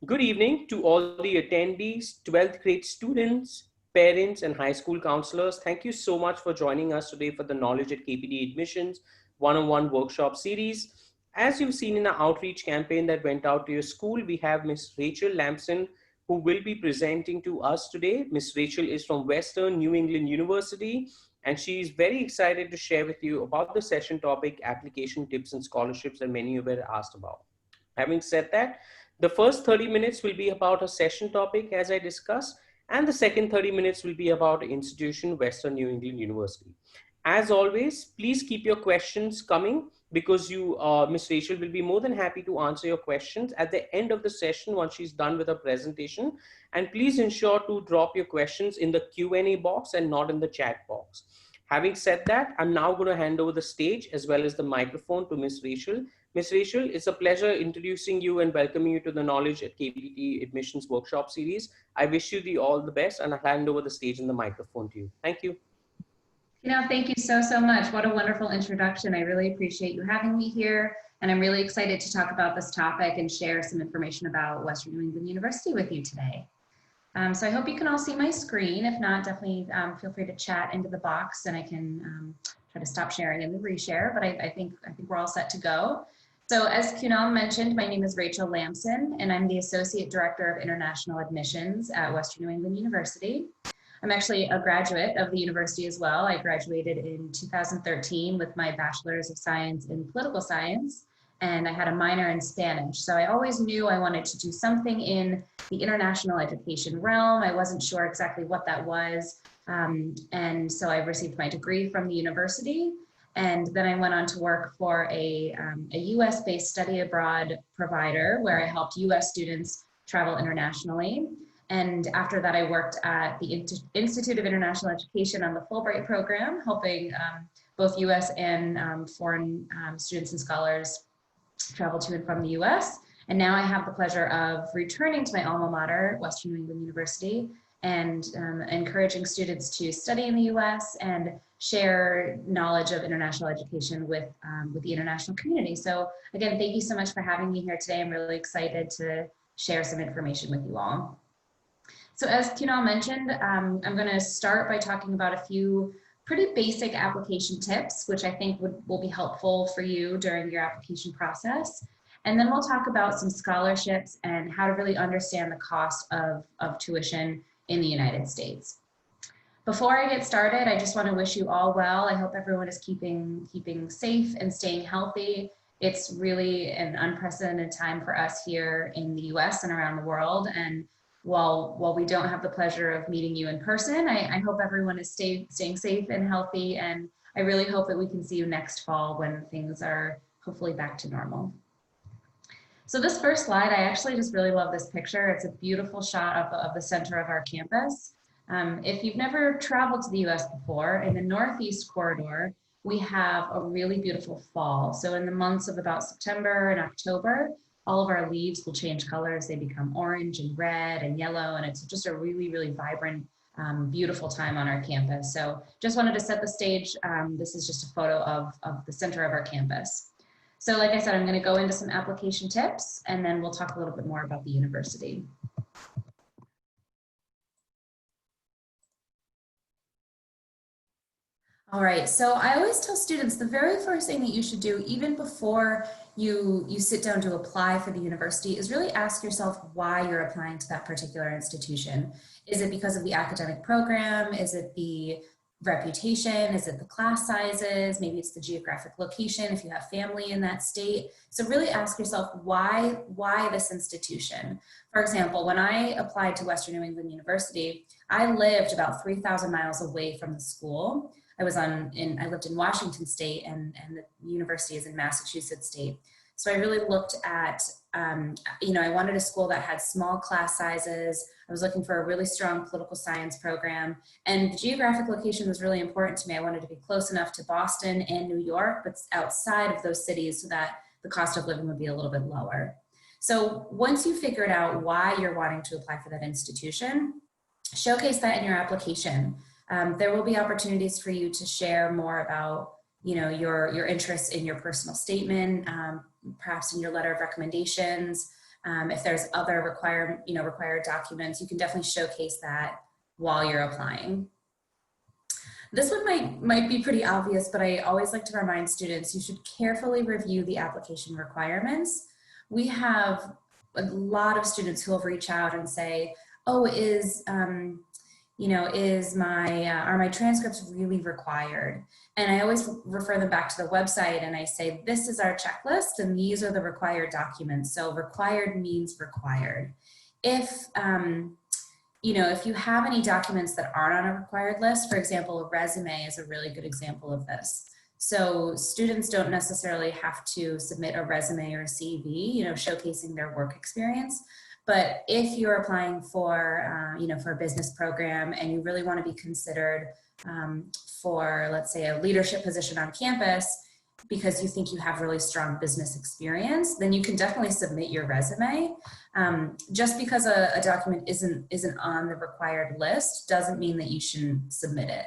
Good evening to all the attendees, 12th grade students, parents, and high school counselors. Thank you so much for joining us today for the Knowledge at KPT Admissions one-on-one workshop series. As you've seen in our outreach campaign that went out to your school, we have Miss Rachel Lamson who will be presenting to us today. Miss Rachel is from Western New England University, and she is very excited to share with you about the session topic, application tips and scholarships that many of you were asked about. Having said that, the first 30 minutes will be about a session topic as I discussed, and the second 30 minutes will be about institution Western New England University. As always, please keep your questions coming because Miss Rachel will be more than happy to answer your questions at the end of the session once she's done with her presentation. And please ensure to drop your questions in the Q&A box and not in the chat box. Having said that, I'm now going to hand over the stage as well as the microphone to Miss Rachel. Ms. Rachel, it's a pleasure introducing you and welcoming you to the Knowledge at KPT Admissions Workshop Series. I wish you all the best, and I'll hand over the stage and the microphone to you. Thank you. Thank you so much. What a wonderful introduction. I really appreciate you having me here, and I'm really excited to talk about this topic and share some information about Western New England University with you today. So I hope you can all see my screen. If not, definitely feel free to chat into the box, and I can try to stop sharing and reshare, but I think we're all set to go. So as Kunal mentioned, my name is Rachel Lamson, and I'm the Associate Director of International Admissions at Western New England University. I'm actually a graduate of the university as well. I graduated in 2013 with my Bachelor's of Science in Political Science, and I had a minor in Spanish. So I always knew I wanted to do something in the international education realm. I wasn't sure exactly what that was. And so I received my degree from the university. And then I went on to work for a US-based study abroad provider where I helped US students travel internationally. And after that, I worked at the Institute of International Education on the Fulbright program, helping both US and foreign students and scholars travel to and from the US. And now I have the pleasure of returning to my alma mater, Western New England University, and encouraging students to study in the US and share knowledge of international education with the international community. So again, thank you so much for having me here today. I'm really excited to share some information with you all. So as Kunal mentioned, I'm going to start by talking about a few pretty basic application tips, which I think will be helpful for you during your application process. And then we'll talk about some scholarships and how to really understand the cost of tuition in the United States. Before I get started, I just want to wish you all well. I hope everyone is keeping safe and staying healthy. It's really an unprecedented time for us here in the US and around the world. And while we don't have the pleasure of meeting you in person, I hope everyone is staying safe and healthy. And I really hope that we can see you next fall when things are hopefully back to normal. So this first slide, I actually just really love this picture. It's a beautiful shot of the center of our campus. If you've never traveled to the US before, in the Northeast corridor, we have a really beautiful fall. So in the months of about September and October, all of our leaves will change colors. They become orange and red and yellow, and it's just a really, really vibrant, beautiful time on our campus. So just wanted to set the stage. This is just a photo of the center of our campus. So like I said, I'm going to go into some application tips, and then we'll talk a little bit more about the university. All right, so I always tell students the very first thing that you should do, even before you sit down to apply for the university, is really ask yourself why you're applying to that particular institution. Is it because of the academic program? Is it the reputation? Is it the class sizes? Maybe it's the geographic location if you have family in that state. So really ask yourself why this institution? For example, when I applied to Western New England University, I lived about 3,000 miles away from the school. I lived in Washington State, and the university is in Massachusetts State. So I really looked at, I wanted a school that had small class sizes. I was looking for a really strong political science program, and the geographic location was really important to me. I wanted to be close enough to Boston and New York, but outside of those cities so that the cost of living would be a little bit lower. So once you figured out why you're wanting to apply for that institution, showcase that in your application. There will be opportunities for you to share more about, your interests in your personal statement, perhaps in your letter of recommendations. If there's other required documents, you can definitely showcase that while you're applying. This one might be pretty obvious, but I always like to remind students you should carefully review the application requirements. We have a lot of students who will reach out and say, oh, are my transcripts really required? And I always refer them back to the website and I say, this is our checklist and these are the required documents. So required means required. If you have any documents that aren't on a required list, for example, a resume is a really good example of this. So students don't necessarily have to submit a resume or a CV, showcasing their work experience. But if you're applying for, for a business program and you really want to be considered for, let's say, a leadership position on campus because you think you have really strong business experience, then you can definitely submit your resume. Just because a document isn't on the required list doesn't mean that you shouldn't submit it.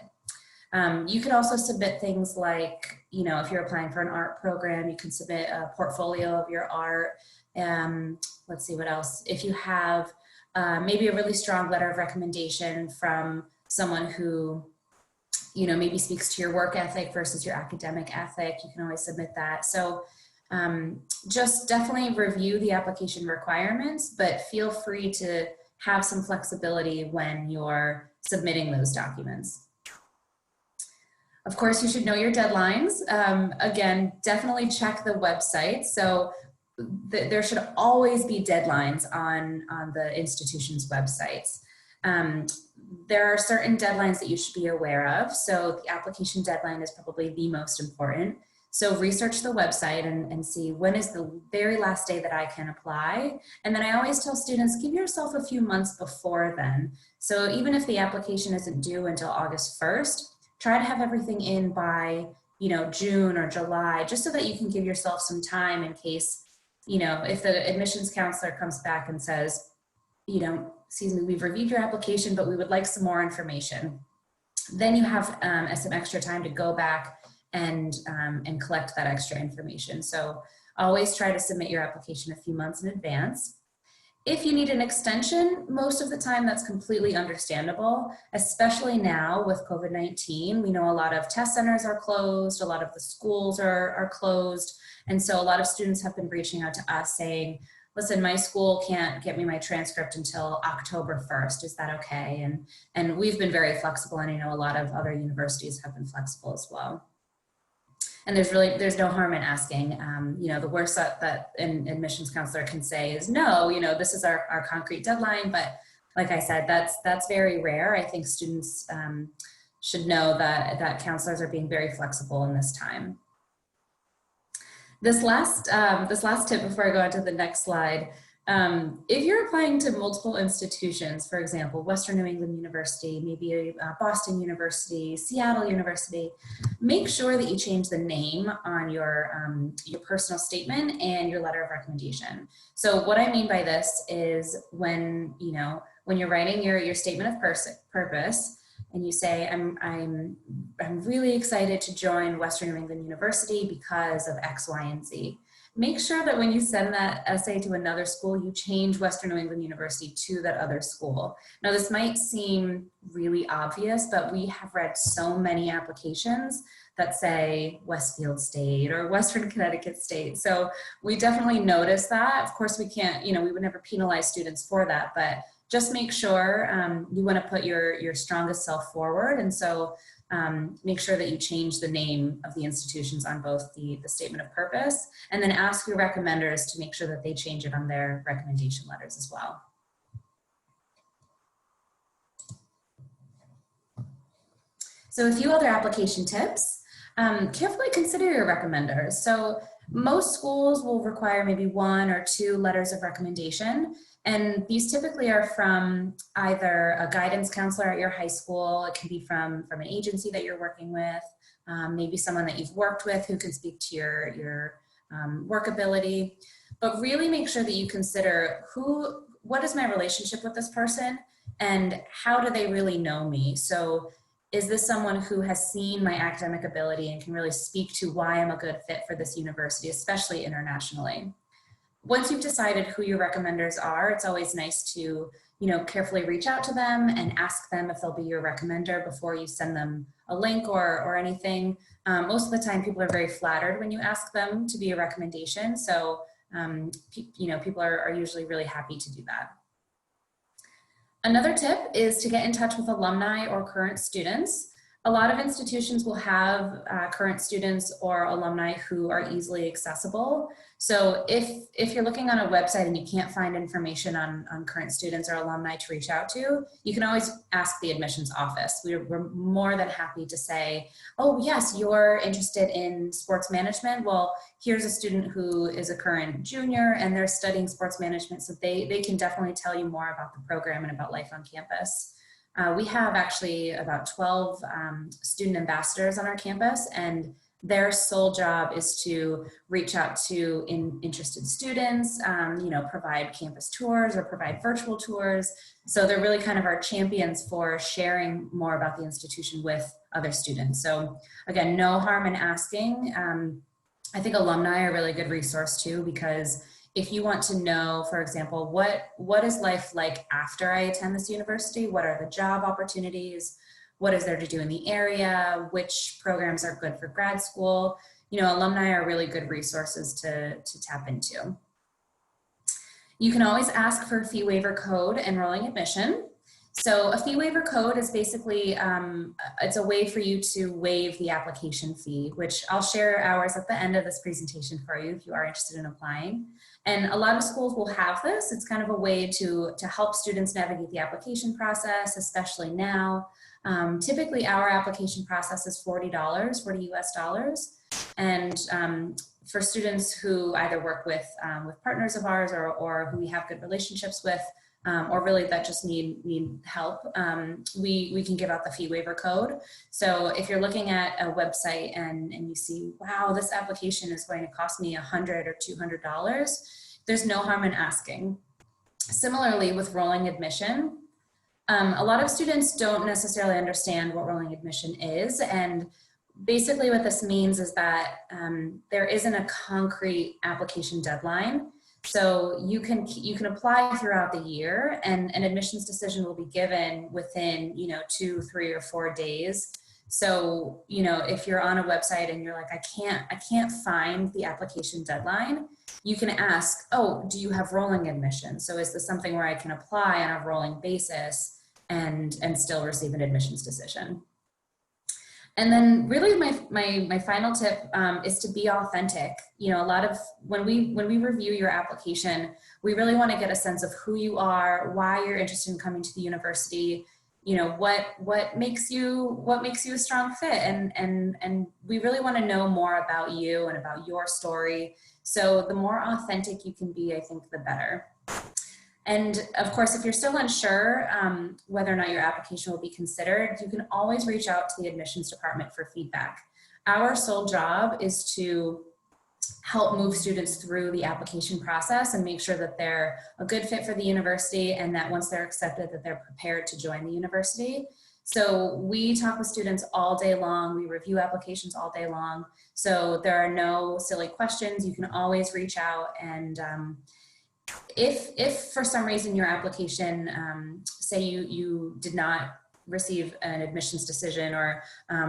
You could also submit things like, if you're applying for an art program, you can submit a portfolio of your art. Let's see what else. If you have maybe a really strong letter of recommendation from someone who, maybe speaks to your work ethic versus your academic ethic, you can always submit that. So just definitely review the application requirements, but feel free to have some flexibility when you're submitting those documents. Of course, you should know your deadlines. Again, definitely check the website. So there should always be deadlines on the institution's websites. There are certain deadlines that you should be aware of. So the application deadline is probably the most important. So research the website and see when is the very last day that I can apply. And then I always tell students, give yourself a few months before then. So even if the application isn't due until August 1st, try to have everything in by, June or July, just so that you can give yourself some time in case, if the admissions counselor comes back and says, excuse me, we've reviewed your application, but we would like some more information. Then you have some extra time to go back and collect that extra information. So always try to submit your application a few months in advance. If you need an extension, most of the time that's completely understandable, especially now with COVID-19. We know a lot of test centers are closed, a lot of the schools are closed. And so a lot of students have been reaching out to us saying, listen, my school can't get me my transcript until October 1st. Is that okay? And we've been very flexible, and I know a lot of other universities have been flexible as well. And there's no harm in asking. The worst that an admissions counselor can say is no, this is our concrete deadline. But like I said, that's very rare. I think students should know that counselors are being very flexible in this time. This last tip before I go on to the next slide, if you're applying to multiple institutions, for example, Western New England University, maybe Boston University, Seattle University, make sure that you change the name on your personal statement and your letter of recommendation. So what I mean by this is when you're writing your statement of purpose, and you say, I'm really excited to join Western New England University because of X, Y, and Z. Make sure that when you send that essay to another school, you change Western New England University to that other school. Now, this might seem really obvious, but we have read so many applications that say Westfield State or Western Connecticut State. So we definitely notice that. Of course, we can't, we would never penalize students for that, but just make sure you want to put your strongest self forward. And so make sure that you change the name of the institutions on both the statement of purpose, and then ask your recommenders to make sure that they change it on their recommendation letters as well. So a few other application tips. Carefully consider your recommenders. So most schools will require maybe 1 or 2 letters of recommendation. And these typically are from either a guidance counselor at your high school. It can be from an agency that you're working with, maybe someone that you've worked with who can speak to your work ability. But really make sure that you consider what is my relationship with this person and how do they really know me? So is this someone who has seen my academic ability and can really speak to why I'm a good fit for this university, especially internationally? once you've decided who your recommenders are, it's always nice to, carefully reach out to them and ask them if they'll be your recommender before you send them a link or anything. Most of the time, people are very flattered when you ask them to be a recommendation. So, people are usually really happy to do that. Another tip is to get in touch with alumni or current students. A lot of institutions will have current students or alumni who are easily accessible. So if you're looking on a website and you can't find information on current students or alumni to reach out to, you can always ask the admissions office. We're more than happy to say, oh yes, you're interested in sports management. Well, here's a student who is a current junior and they're studying sports management, so they can definitely tell you more about the program and about life on campus. We have actually about 12 student ambassadors on our campus, and their sole job is to reach out to interested students, provide campus tours or provide virtual tours. So they're really kind of our champions for sharing more about the institution with other students. So again, no harm in asking. I think alumni are a really good resource too, because if you want to know, for example, what is life like after I attend this university? What are the job opportunities? What is there to do in the area? Which programs are good for grad school? Alumni are really good resources to tap into. You can always ask for a fee waiver code enrolling admission. So a fee waiver code is basically, it's a way for you to waive the application fee, which I'll share ours at the end of this presentation for you if you are interested in applying. And a lot of schools will have this. It's kind of a way to help students navigate the application process, especially now. Typically our application process is $40 US dollars. And for students who either work with partners of ours or who we have good relationships with, or really that just need help, we can give out the fee waiver code. So if you're looking at a website and you see, wow, this application is going to cost me $100 or $200, there's no harm in asking. Similarly with rolling admission, a lot of students don't necessarily understand what rolling admission is, and basically what this means is that there isn't a concrete application deadline. So you can apply throughout the year, and an admissions decision will be given within 2, 3, or 4 days. So if you're on a website and you're like, I can't find the application deadline, you can ask, oh, do you have rolling admission? So is this something where I can apply on a rolling basis and still receive an admissions decision? And then really my final tip is to be authentic. A lot of, when we review your application, we really want to get a sense of who you are, why you're interested in coming to the university, what makes you a strong fit. And we really want to know more about you and about your story. So the more authentic you can be, I think the better. And of course, if you're still unsure whether or not your application will be considered, you can always reach out to the admissions department for feedback. Our sole job is to help move students through the application process and make sure that they're a good fit for the university, and that once they're accepted, that they're prepared to join the university. So we talk with students all day long. We review applications all day long. So there are no silly questions. You can always reach out, and if for some reason your application, say you did not receive an admissions decision or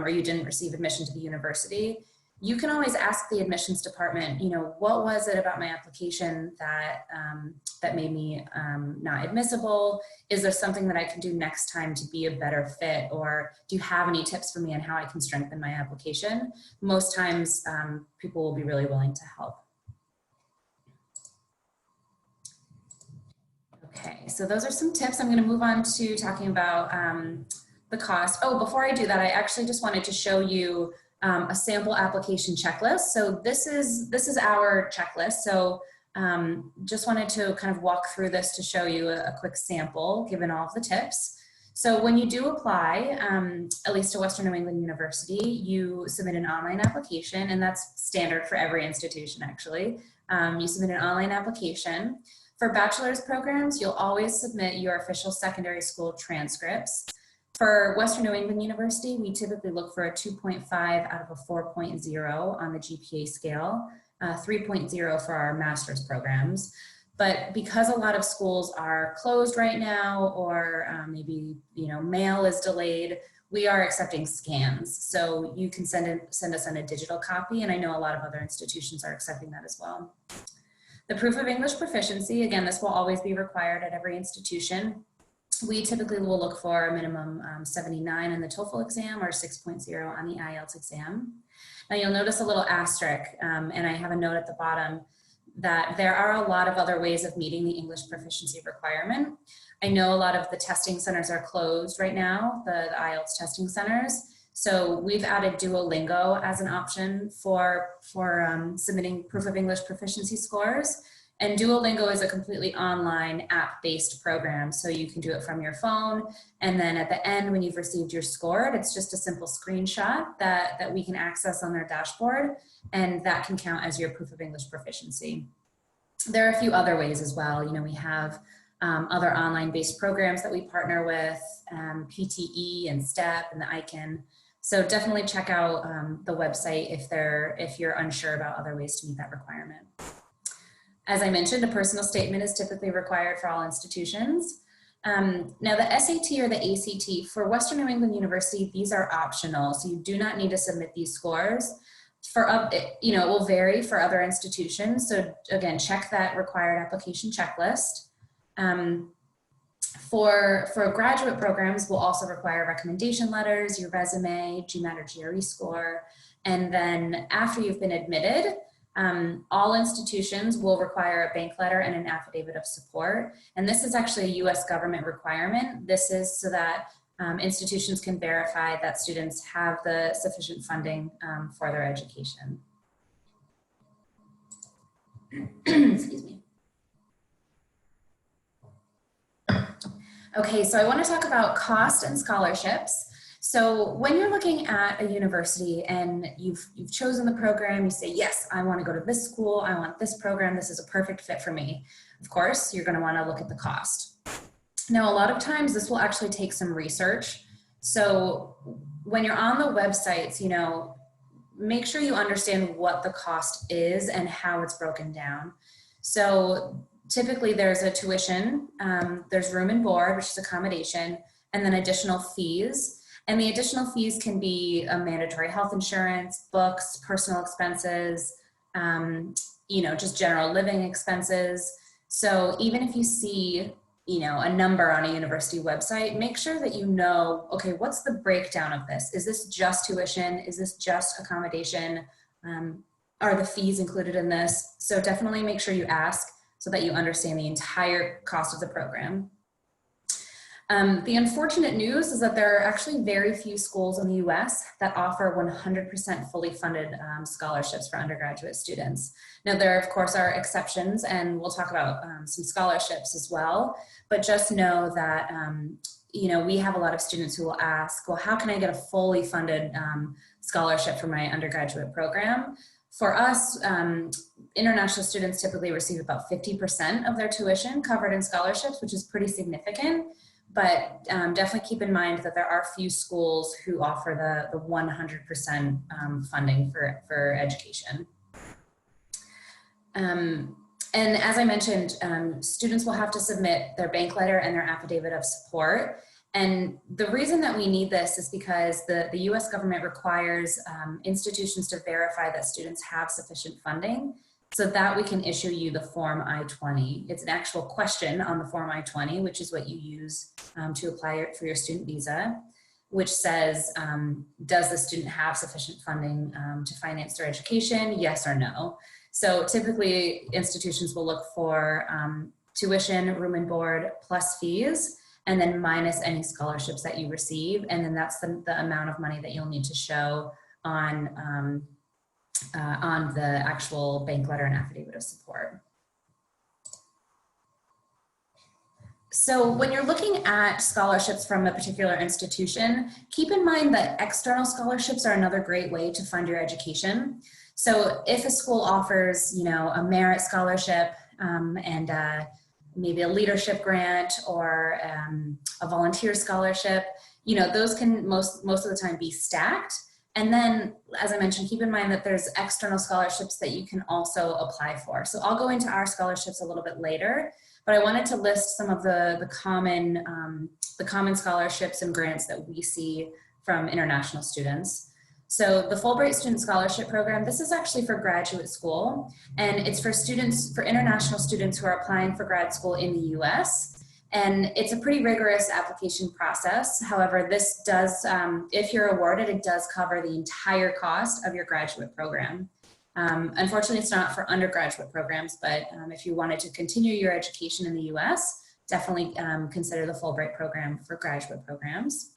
you didn't receive admission to the university, you can always ask the admissions department, what was it about my application that that made me not admissible? Is there something that I can do next time to be a better fit? Or do you have any tips for me on how I can strengthen my application? Most times people will be really willing to help. Okay, so those are some tips. I'm going to move on to talking about the cost. Oh, before I do that, I actually just wanted to show you a sample application checklist. So this is our checklist. So just wanted to kind of walk through this to show you a quick sample, given all of the tips. So when you do apply, at least to Western New England University, you submit an online application, and that's standard for every institution actually. You submit an online application. For bachelor's programs, you'll always submit your official secondary school transcripts. For Western New England University, we typically look for a 2.5 out of a 4.0 on the GPA scale. 3.0 for our master's programs. But because a lot of schools are closed right now, or maybe mail is delayed, we are accepting scans. So you can send us in a digital copy, and I know a lot of other institutions are accepting that as well. The proof of English proficiency, again, this will always be required at every institution. We typically will look for a minimum 79 in the Toefl exam or 6.0 on the Ielts exam. Now you'll notice a little asterisk, and I have a note at the bottom that there are a lot of other ways of meeting the English proficiency requirement. I know a lot of the testing centers are closed right now, the Ielts testing centers. So we've added Duolingo as an option for submitting proof of English proficiency scores. And Duolingo is a completely online app-based program. So you can do it from your phone. And then at the end, when you've received your score, it's just a simple screenshot that we can access on their dashboard. And that can count as your proof of English proficiency. There are a few other ways as well. We have other online-based programs that we partner with, PTE and STEP and the ICANN. So definitely check out the website if you're unsure about other ways to meet that requirement. As I mentioned, a personal statement is typically required for all institutions. Now the SAT or the ACT, for Western New England University, these are optional, so you do not need to submit these scores. It will vary for other institutions, so again, check that required application checklist. For graduate programs, we'll also require recommendation letters, your resume, GMAT or GRE score, and then after you've been admitted, all institutions will require a bank letter and an affidavit of support. And this is actually a US government requirement. This is so that institutions can verify that students have the sufficient funding for their education. Excuse me. Okay, so I want to talk about cost and scholarships. So when you're looking at a university and you've chosen the program, you say, yes, I want to go to this school, I want this program, this is a perfect fit for me. Of course, you're going to want to look at the cost. Now, a lot of times this will actually take some research. So when you're on the websites, make sure you understand what the cost is and how it's broken down. So typically there's a tuition, there's room and board, which is accommodation, and then additional fees. And the additional fees can be a mandatory health insurance, books, personal expenses, just general living expenses. So even if you see, a number on a university website, make sure that okay, what's the breakdown of this? Is this just tuition? Is this just accommodation? Are the fees included in this? So definitely make sure you ask so that you understand the entire cost of the program. The unfortunate news is that there are actually very few schools in the US that offer 100% fully funded scholarships for undergraduate students. Now there of course are exceptions, and we'll talk about some scholarships as well, but just know that we have a lot of students who will ask, well, how can I get a fully funded scholarship for my undergraduate program? For us, international students typically receive about 50% of their tuition covered in scholarships, which is pretty significant. But definitely keep in mind that there are few schools who offer the 100% funding for education. And as I mentioned, students will have to submit their bank letter and their affidavit of support. And the reason that we need this is because the US government requires institutions to verify that students have sufficient funding, so that we can issue you the Form I-20. It's an actual question on the Form I-20, which is what you use to apply for your student visa, which says, does the student have sufficient funding to finance their education, yes or no? So typically institutions will look for tuition, room and board, plus fees, and then minus any scholarships that you receive. And then that's the amount of money that you'll need to show on the actual bank letter and affidavit of support. So when you're looking at scholarships from a particular institution, keep in mind that external scholarships are another great way to fund your education. So if a school offers, a merit scholarship and maybe a leadership grant or a volunteer scholarship, those can most of the time be stacked. And then, as I mentioned, keep in mind that there's external scholarships that you can also apply for. So I'll go into our scholarships a little bit later, but I wanted to list some of the common scholarships and grants that we see from international students. So the Fulbright Student Scholarship Program, this is actually for graduate school, and it's for students, for international students who are applying for grad school in the US. And it's a pretty rigorous application process. However, this does, if you're awarded, it does cover the entire cost of your graduate program. Unfortunately, it's not for undergraduate programs, but if you wanted to continue your education in the US, definitely consider the Fulbright program for graduate programs.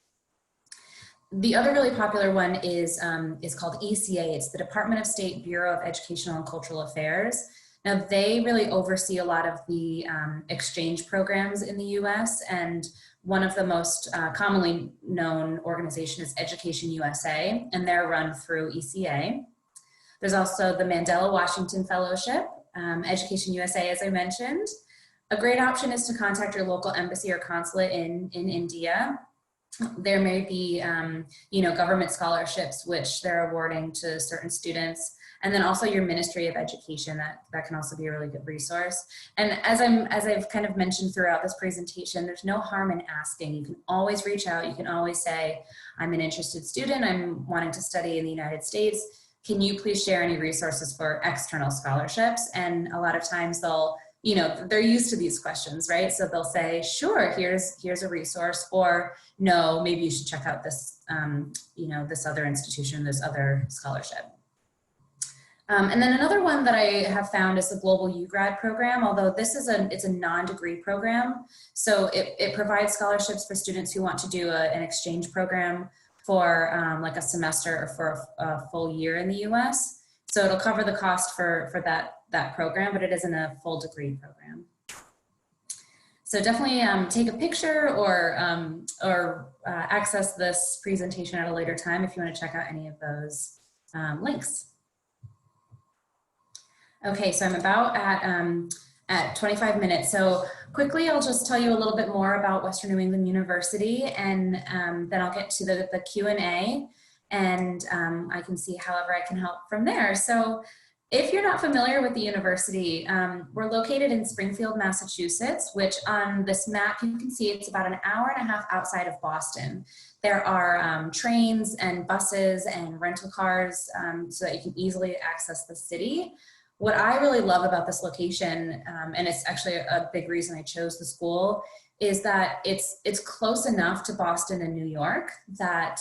The other really popular one is called ECA. It's the Department of State Bureau of Educational and Cultural Affairs. Now, they really oversee a lot of the exchange programs in the US, and one of the most commonly known organizations is Education USA, and they're run through ECA. There's also the Mandela Washington Fellowship, Education USA, as I mentioned. A great option is to contact your local embassy or consulate in India. There may be, government scholarships, which they're awarding to certain students. And then also your Ministry of Education, that can also be a really good resource. And as I've kind of mentioned throughout this presentation, there's no harm in asking. You can always reach out. You can always say, I'm an interested student. I'm wanting to study in the United States. Can you please share any resources for external scholarships? And a lot of times they're used to these questions, right? So they'll say, sure, here's a resource, or no, maybe you should check out this, this other institution, this other scholarship. And then another one that I have found is the Global U-Grad program, although this is it's a non-degree program. So it provides scholarships for students who want to do an exchange program for like a semester or for a full year in the US. So it'll cover the cost for that program, but it isn't a full degree program. So definitely take a picture or access this presentation at a later time if you want to check out any of those links. Okay, so I'm about at 25 minutes. So quickly, I'll just tell you a little bit more about Western New England University, and then I'll get to the Q&A, and I can see however I can help from there. So if you're not familiar with the university, we're located in Springfield, Massachusetts, which on this map you can see it's about an hour and a half outside of Boston. There are trains and buses and rental cars so that you can easily access the city. What I really love about this location, and it's actually a big reason I chose the school, is that it's close enough to Boston and New York that,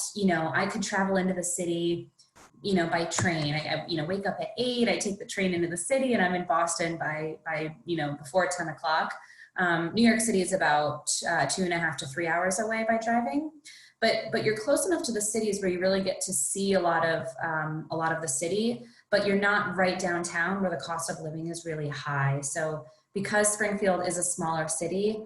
I could travel into the city, by train. I wake up at 8, I take the train into the city, and I'm in Boston by before 10 o'clock. New York City is about 2.5 to 3 hours away by driving. But you're close enough to the cities where you really get to see a lot of the city, but you're not right downtown where the cost of living is really high. So because Springfield is a smaller city,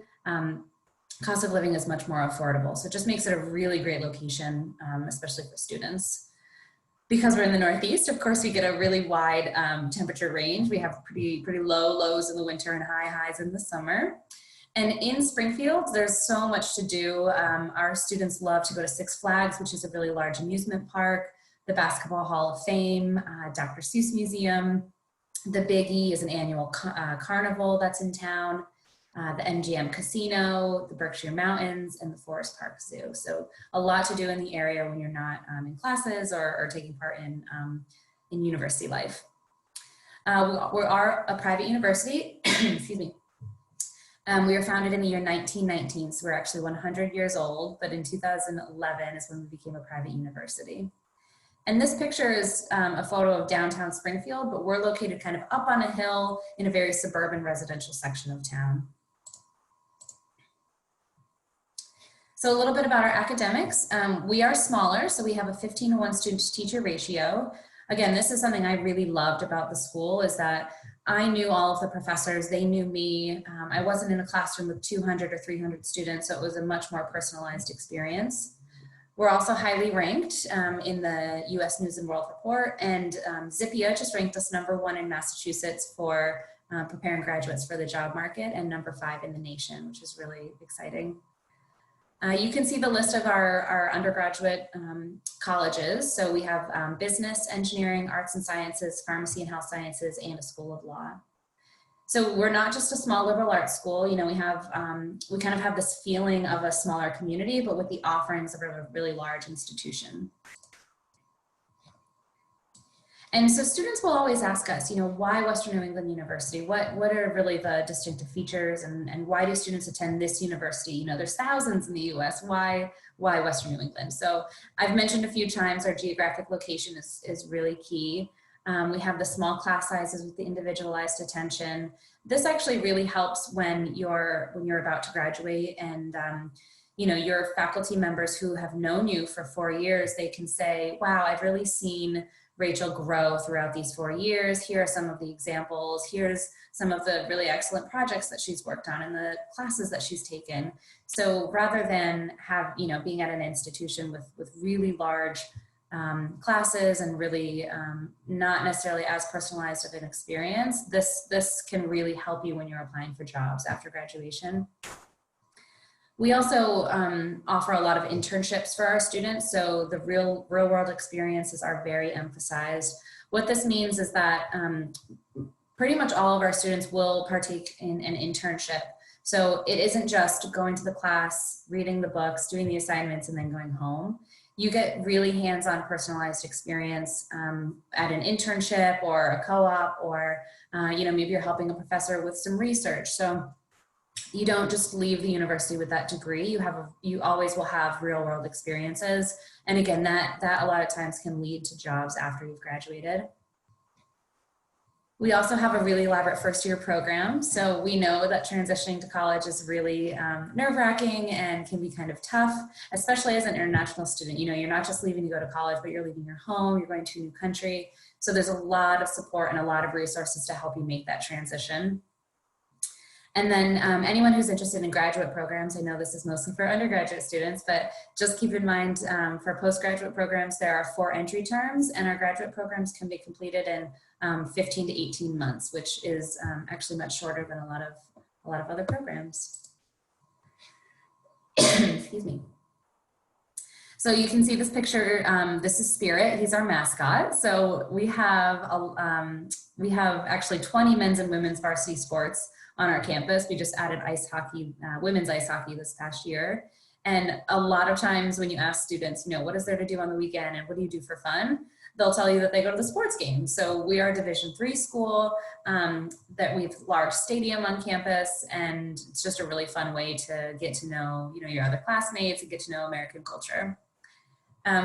cost of living is much more affordable. So it just makes it a really great location, especially for students. Because we're in the Northeast, of course, we get a really wide temperature range. We have pretty low lows in the winter and high highs in the summer. And in Springfield, there's so much to do. Our students love to go to Six Flags, which is a really large amusement park, the Basketball Hall of Fame, Dr. Seuss Museum. The Big E is an annual carnival that's in town, the MGM Casino, the Berkshire Mountains, and the Forest Park Zoo. So a lot to do in the area when you're not in classes or taking part in university life. We are a private university, excuse me. We were founded in the year 1919, so we're actually 100 years old, but in 2011 is when we became a private university. And this picture is a photo of downtown Springfield, but we're located kind of up on a hill in a very suburban residential section of town. So a little bit about our academics. We are smaller, so we have a 15:1 student-to-teacher ratio. Again, this is something I really loved about the school, is that I knew all of the professors, they knew me. I wasn't in a classroom with 200 or 300 students, so it was a much more personalized experience. We're also highly ranked in the US News and World Report, and Zippia just ranked us #1 in Massachusetts for preparing graduates for the job market, and #5 in the nation, which is really exciting. You can see the list of our undergraduate colleges. So we have business, engineering, arts and sciences, pharmacy and health sciences, and a school of law. So we're not just a small liberal arts school. You know, we kind of have this feeling of a smaller community, but with the offerings of a really large institution. And so students will always ask us, you know, why Western New England University? What are really the distinctive features, and why do students attend this university? You know, there's thousands in the US, why Western New England? So I've mentioned a few times our geographic location is really key. We have the small class sizes with the individualized attention. This actually really helps when you're about to graduate, and you know, your faculty members who have known you for 4 years, they can say, wow, I've really seen Rachel grow throughout these 4 years. Here are some of the examples. Here's some of the really excellent projects that she's worked on and the classes that she's taken. So rather than being at an institution with really large classes and really not necessarily as personalized of an experience, this can really help you when you're applying for jobs after graduation. We also offer a lot of internships for our students, so the real world experiences are very emphasized. What this means is that pretty much all of our students will partake in an internship. So it isn't just going to the class, reading the books, doing the assignments, and then going home. You get really hands-on personalized experience at an internship or a co-op, or maybe you're helping a professor with some research. So you don't just leave the university with that degree. You always will have real world experiences. And again, that a lot of times can lead to jobs after you've graduated. We also have a really elaborate first year program. So we know that transitioning to college is really nerve-wracking and can be kind of tough, especially as an international student. You know, you're not just leaving to go to college, but you're leaving your home, you're going to a new country. So there's a lot of support and a lot of resources to help you make that transition. And then anyone who's interested in graduate programs, I know this is mostly for undergraduate students, but just keep in mind for postgraduate programs, there are 4 entry terms, and our graduate programs can be completed in 15 to 18 months, which is actually much shorter than a lot of other programs. Excuse me. So you can see this picture. This is Spirit. He's our mascot. So we have actually 20 men's and women's varsity sports on our campus. We just added ice hockey, women's ice hockey this past year. And a lot of times when you ask students, you know, what is there to do on the weekend and what do you do for fun? They'll tell you that they go to the sports games. So we are a Division III school, that we have a large stadium on campus, and it's just a really fun way to get to know, you know, your other classmates and get to know American culture.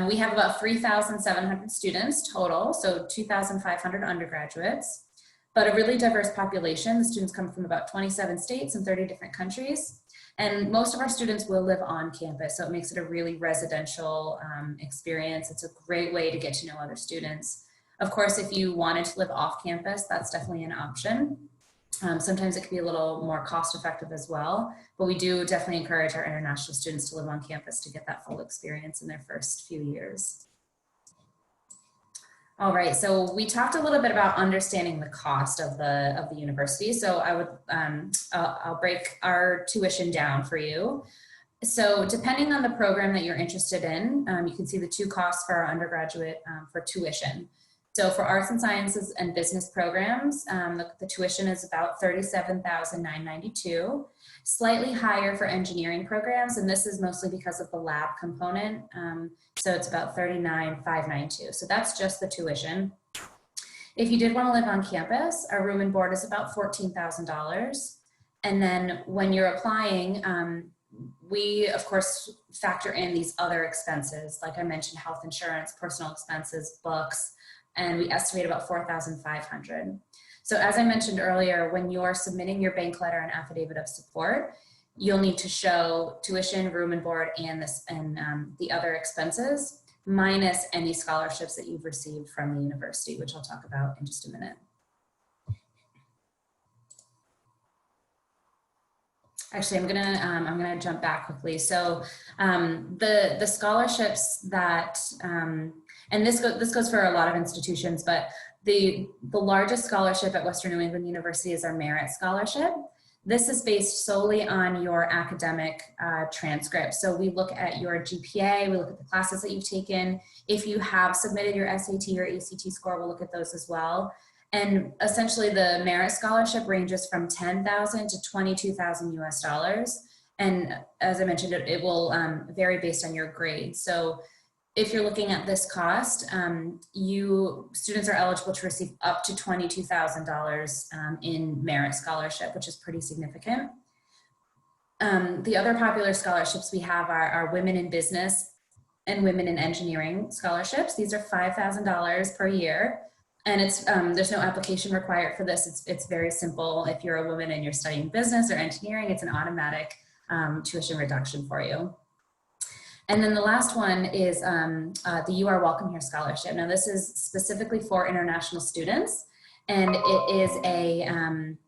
We have about 3,700 students total, so 2,500 undergraduates, but a really diverse population. The students come from about 27 states and 30 different countries. And most of our students will live on campus, so it makes it a really residential experience. It's a great way to get to know other students. Of course, if you wanted to live off campus, that's definitely an option. Sometimes it can be a little more cost effective as well, but we do definitely encourage our international students to live on campus to get that full experience in their first few years. All right, so we talked a little bit about understanding the cost of the university. So I'll break our tuition down for you. So depending on the program that you're interested in, you can see the 2 costs for our undergraduate for tuition. So for arts and sciences and business programs, the tuition is about $37,992, slightly higher for engineering programs, and this is mostly because of the lab component. So it's about $39,592. So that's just the tuition. If you did want to live on campus, our room and board is about $14,000. And then when you're applying, we of course factor in these other expenses, like I mentioned, health insurance, personal expenses, books, and we estimate about $4,500. So as I mentioned earlier, when you're submitting your bank letter and affidavit of support, you'll need to show tuition, room and board, and the other expenses, minus any scholarships that you've received from the university, which I'll talk about in just a minute. Actually, I'm gonna jump back quickly. So the scholarships that, and this goes for a lot of institutions, but the largest scholarship at Western New England University is our Merit Scholarship. This is based solely on your academic transcript. So we look at your GPA, we look at the classes that you've taken. If you have submitted your SAT or ACT score, we'll look at those as well. And essentially the merit scholarship ranges from $10,000 to $22,000 US. And as I mentioned, it will vary based on your grade. So if you're looking at this cost, students are eligible to receive up to $22,000 in merit scholarship, which is pretty significant. The other popular scholarships we have are Women in Business and Women in Engineering scholarships. These are $5,000 per year. And it's there's no application required for this. It's very simple. If you're a woman and you're studying business or engineering, it's an automatic tuition reduction for you. And then the last one is the You Are Welcome Here Scholarship. Now this is specifically for international students, and it is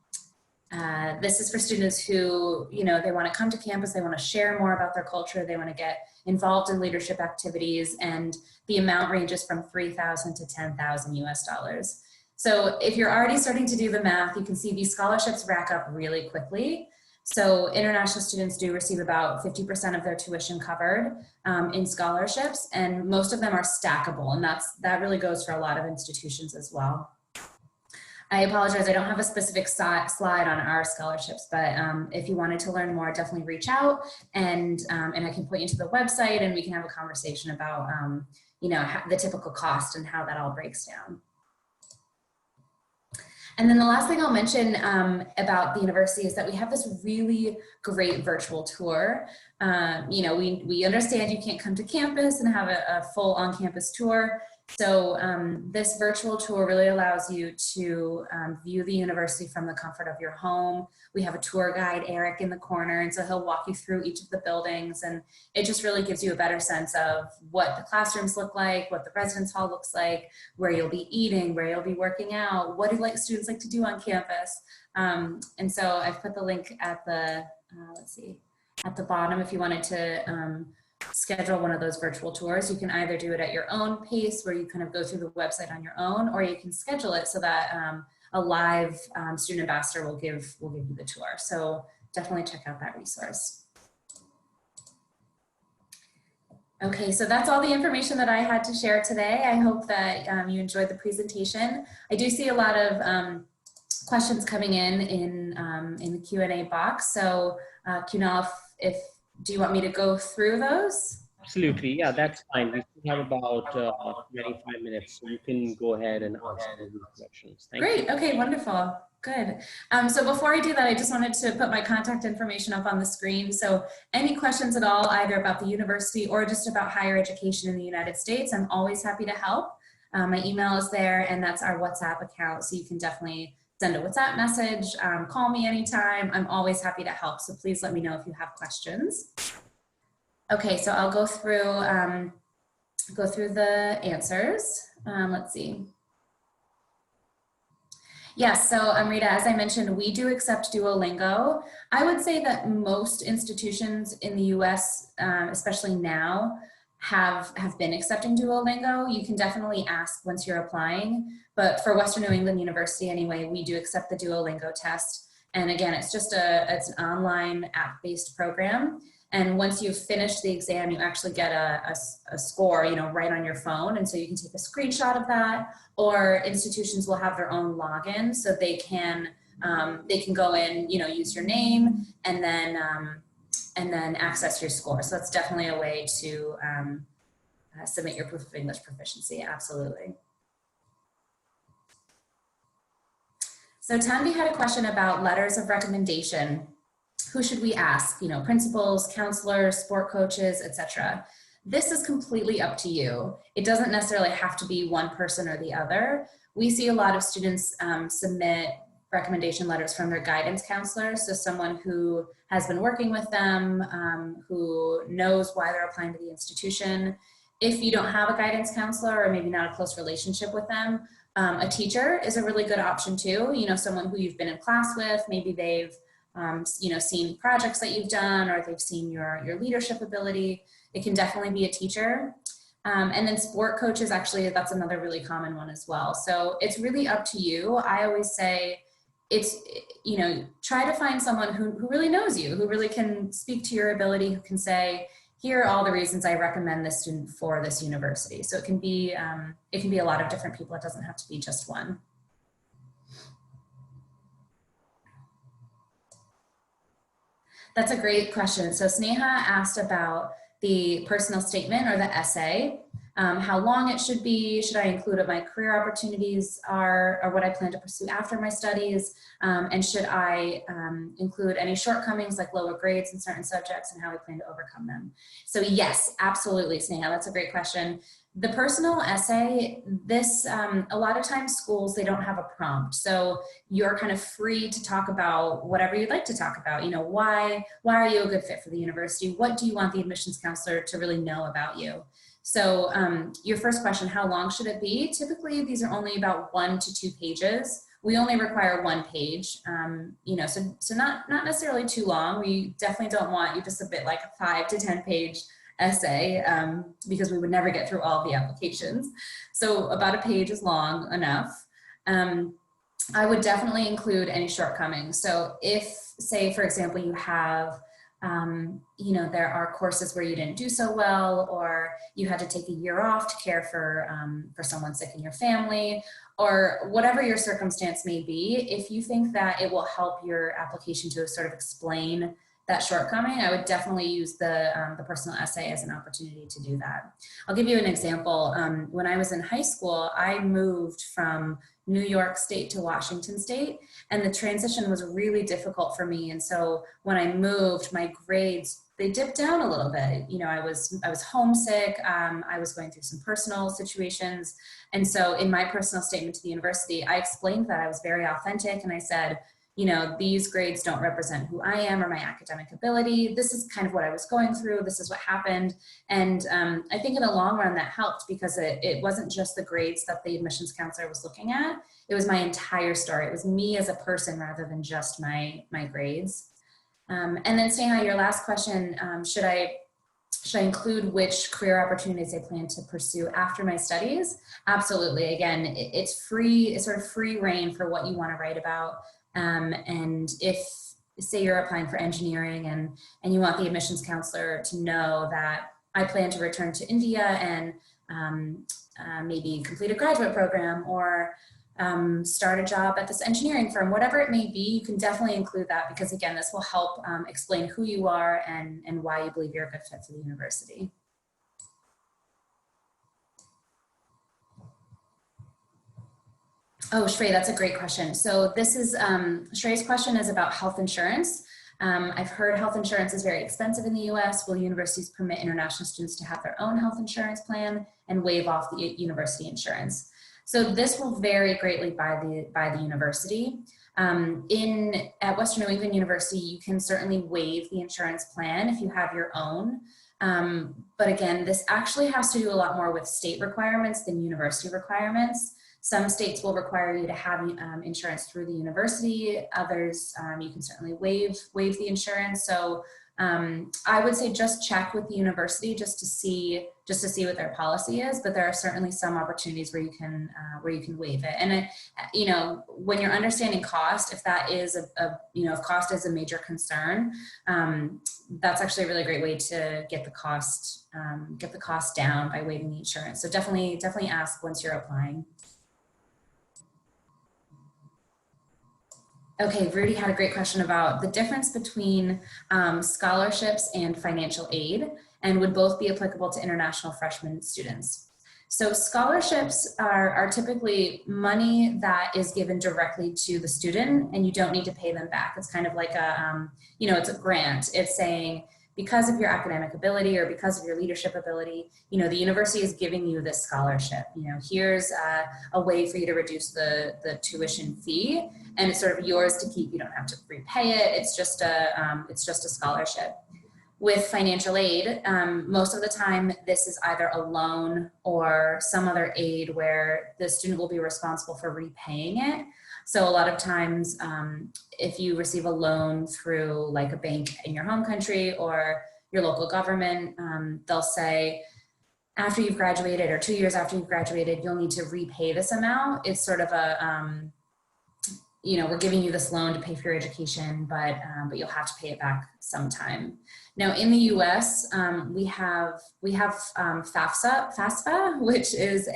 this is for students who, they want to come to campus, they want to share more about their culture, they want to get involved in leadership activities, and the amount ranges from $3,000 to $10,000 US. So if you're already starting to do the math, you can see these scholarships rack up really quickly. So international students do receive about 50% of their tuition covered in scholarships, and most of them are stackable, and that really goes for a lot of institutions as well. I apologize, I don't have a specific slide on our scholarships, but if you wanted to learn more, definitely reach out, and I can point you to the website, and we can have a conversation about the typical cost and how that all breaks down. And then the last thing I'll mention about the university is that we have this really great virtual tour. We understand you can't come to campus and have a full on-campus tour. So this virtual tour really allows you to view the university from the comfort of your home. We have a tour guide, Eric, in the corner, and so he'll walk you through each of the buildings, and it just really gives you a better sense of what the classrooms look like, what the residence hall looks like, where you'll be eating, where you'll be working out, what do students like to do on campus. And so I've put the link at the, at the bottom if you wanted to schedule one of those virtual tours. You can either do it at your own pace, where you kind of go through the website on your own, or you can schedule it so that a live student ambassador will give you the tour. So definitely check out that resource. Okay, so that's all the information that I had to share today. I hope that you enjoyed the presentation. I do see a lot of questions coming in the Q&A box. So Kunal, do you want me to go through those? Absolutely, yeah, that's fine. We still have about 25 minutes, so you can go ahead and answer these questions. Great, okay, wonderful, good. So before I do that, I just wanted to put my contact information up on the screen. So any questions at all, either about the university or just about higher education in the United States, I'm always happy to help. My email is there, and that's our WhatsApp account, so you can definitely send a WhatsApp message, call me anytime. I'm always happy to help, so please let me know if you have questions. Okay, so I'll go through the answers. Let's see. Yes, so Amrita, as I mentioned, we do accept Duolingo. I would say that most institutions in the US, especially now, have been accepting Duolingo. You can definitely ask once you're applying, but for Western New England University anyway, we do accept the Duolingo test. And again, it's an online app-based program. And once you've finished the exam, you actually get a score, right on your phone. And so you can take a screenshot of that, or institutions will have their own login, so they can go in, use your name, and then access your score. So that's definitely a way to submit your proof of English proficiency, absolutely. So Tanvi had a question about letters of recommendation. Who should we ask? Principals, counselors, sport coaches, etc. This is completely up to you. It doesn't necessarily have to be one person or the other. We see a lot of students submit recommendation letters from their guidance counselors, so someone who has been working with them, who knows why they're applying to the institution. If you don't have a guidance counselor, or maybe not a close relationship with them, a teacher is a really good option too. Someone who you've been in class with, maybe they've seen projects that you've done, or they've seen your leadership ability. It can definitely be a teacher. And then sport coaches, actually, that's another really common one as well. So it's really up to you. I always say, it's, you know, try to find someone who really knows you, who really can speak to your ability, who can say, here are all the reasons I recommend this student for this university. So it can be a lot of different people. It doesn't have to be just one. That's a great question. So Sneha asked about the personal statement or the essay, how long it should be, should I include what my career opportunities are or what I plan to pursue after my studies, and should I include any shortcomings like lower grades in certain subjects and how I plan to overcome them. So yes, absolutely, Sneha, that's a great question. The personal essay, this, a lot of times schools, they don't have a prompt. So you're kind of free to talk about whatever you'd like to talk about. You know, why are you a good fit for the university? What do you want the admissions counselor to really know about you? So your first question, how long should it be? Typically, these are only about 1 to 2 pages. We only require 1 page, you know, so not necessarily too long. We definitely don't want you to submit like a 5 to 10 page essay because we would never get through all the applications. So about a page is long enough. I would definitely include any shortcomings. So if, say, for example, you have, you know, there are courses where you didn't do so well, or you had to take a year off to care for someone sick in your family, or whatever your circumstance may be, if you think that it will help your application to sort of explain that shortcoming, I would definitely use the personal essay as an opportunity to do that. I'll give you an example. When I was in high school, I moved from New York State to Washington State, and the transition was really difficult for me. And so when I moved, my grades, they dipped down a little bit. You know, I was homesick. I was going through some personal situations. And so in my personal statement to the university, I explained that I was very authentic, and I said, you know, these grades don't represent who I am or my academic ability. This is kind of what I was going through. This is what happened. And I think in the long run that helped, because it wasn't just the grades that the admissions counselor was looking at. It was my entire story. It was me as a person rather than just my grades. And then Sneha, your last question, should I include which career opportunities I plan to pursue after my studies? Absolutely. Again, it's free, it's sort of free reign for what you want to write about. And if, say you're applying for engineering and you want the admissions counselor to know that I plan to return to India and maybe complete a graduate program or start a job at this engineering firm, whatever it may be, you can definitely include that, because again, this will help explain who you are and why you believe you're a good fit for the university. Oh, Shrey, that's a great question. So this is, Shrey's question is about health insurance. I've heard health insurance is very expensive in the US. Will universities permit international students to have their own health insurance plan and waive off the university insurance? So this will vary greatly by the university. At Western New England University, you can certainly waive the insurance plan if you have your own. But again, this actually has to do a lot more with state requirements than university requirements. Some states will require you to have insurance through the university. Others, you can certainly waive the insurance. So I would say just check with the university just to see what their policy is. But there are certainly some opportunities where you can waive it. And you know, when you're understanding cost, if that is if cost is a major concern, that's actually a really great way to get the cost down by waiving the insurance. So definitely ask once you're applying. Okay, Rudy had a great question about the difference between scholarships and financial aid, and would both be applicable to international freshman students. So scholarships are typically money that is given directly to the student, and you don't need to pay them back. It's kind of like a, it's a grant. It's saying, because of your academic ability or because of your leadership ability, you know, the university is giving you this scholarship. You know, here's a way for you to reduce the tuition fee, and it's sort of yours to keep. You don't have to repay it. It's just a scholarship. With financial aid, most of the time, this is either a loan or some other aid where the student will be responsible for repaying it. So a lot of times, if you receive a loan through like a bank in your home country or your local government, they'll say, after you've graduated or 2 years after you've graduated, you'll need to repay this amount. It's sort of we're giving you this loan to pay for your education, but you'll have to pay it back sometime. Now in the US, we have FAFSA, which is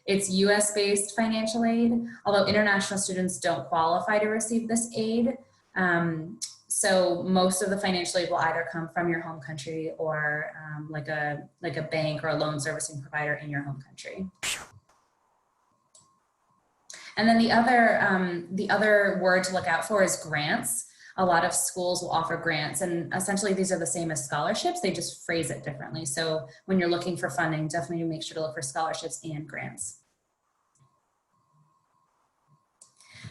it's US based financial aid, although international students don't qualify to receive this aid. So most of the financial aid will either come from your home country or like a bank or a loan servicing provider in your home country. And then the other word to look out for is grants. A lot of schools will offer grants, and essentially these are the same as scholarships, they just phrase it differently. So when you're looking for funding, definitely make sure to look for scholarships and grants.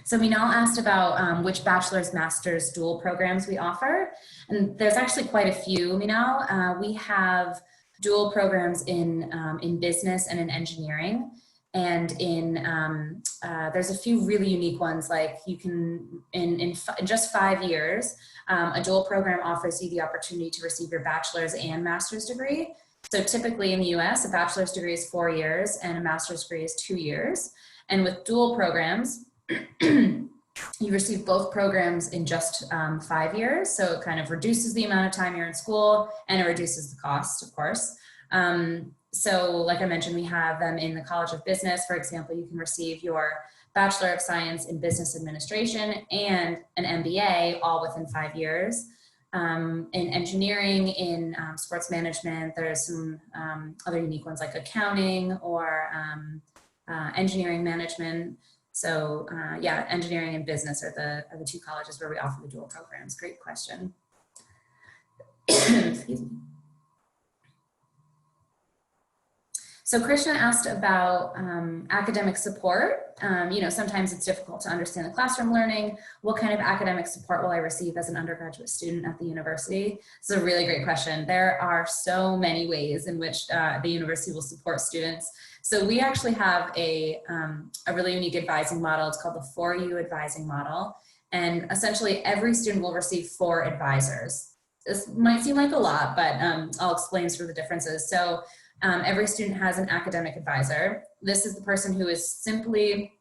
So Minal asked about which bachelor's, master's, dual programs we offer. And there's actually quite a few, Minal. We have dual programs in business and in engineering. And there's a few really unique ones, like you can, in just 5 years, a dual program offers you the opportunity to receive your bachelor's and master's degree. So typically in the US, a bachelor's degree is 4 years and a master's degree is 2 years. And with dual programs, you receive both programs in just 5 years. So it kind of reduces the amount of time you're in school and it reduces the cost, of course. So like I mentioned, we have them in the College of Business. For example, you can receive your Bachelor of Science in Business Administration and an MBA all within 5 years. In engineering, in sports management, there's some other unique ones like accounting or engineering management. So yeah, engineering and business are the two colleges where we offer the dual programs. Great question. Excuse me. So Krishna asked about academic support. Sometimes it's difficult to understand the classroom learning. What kind of academic support will I receive as an undergraduate student at the university? It's a really great question. There are so many ways in which the university will support students. So we actually have a really unique advising model. It's called the 4U advising model. And essentially every student will receive 4 advisors. This might seem like a lot, but I'll explain sort of the differences. So every student has an academic advisor. This is the person who is simply